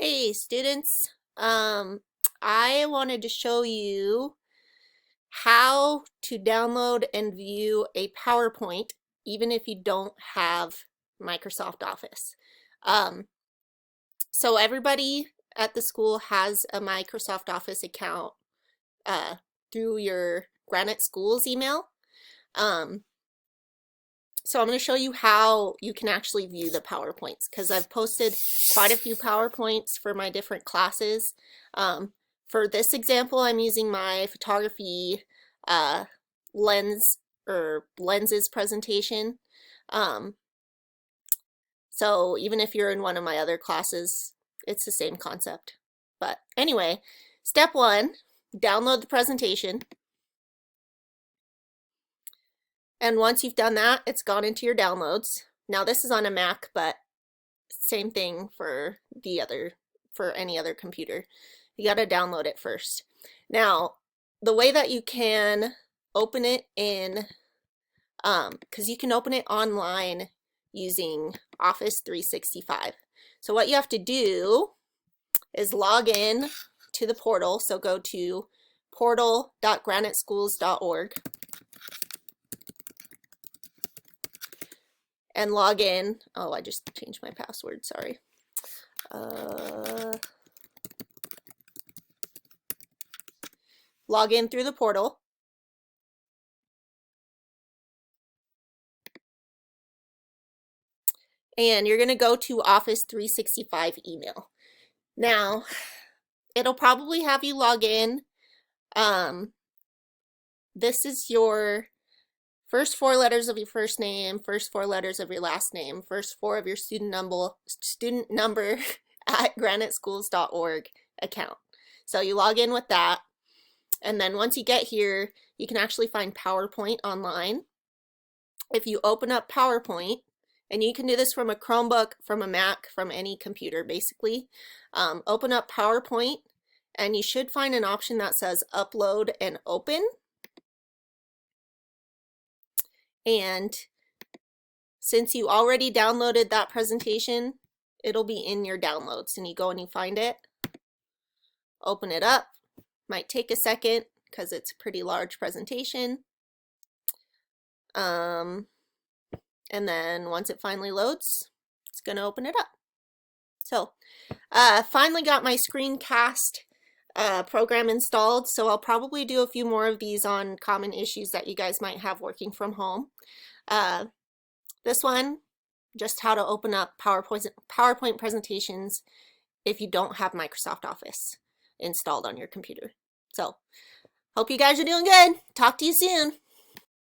Hey students, I wanted to show you how to download and view a PowerPoint even if you don't have Microsoft Office. Um, so everybody at the school has a Microsoft Office account uh, through your Granite Schools email. So I'm going to show you how you can actually view the PowerPoints because I've posted quite a few PowerPoints for my different classes. For this example, I'm using my photography lenses presentation. So even if you're in one of my other classes, it's the same concept. But anyway, step one, download the presentation. And once you've done that, it's gone into your downloads. Now this is on a Mac, but same thing for any other computer. You got to download it first. Now, the way that you can open it in, because you can open it online using Office 365. So what you have to do is log in to the portal. So go to portal.graniteschools.org. and log in. Oh, I just changed my password, sorry. Log in through the portal. And you're going to go to Office 365 email. Now, it'll probably have you log in. This is your first four letters of your first name, first four letters of your last name, first four of your student number at graniteschools.org account. So you log in with that. And then once you get here, you can actually find PowerPoint online. If you open up PowerPoint, and you can do this from a Chromebook, from a Mac, from any computer basically, open up PowerPoint and you should find an option that says upload and open. And since you already downloaded that presentation, it'll be in your downloads, and you go and you find it, open it up. Might take a second because it's a pretty large presentation. And then once it finally loads, it's going to open it up. So finally got my screencast program installed, so I'll probably do a few more of these on common issues that you guys might have working from home. This one, just how to open up PowerPoint presentations if you don't have Microsoft Office installed on your computer. So, hope you guys are doing good. Talk to you soon.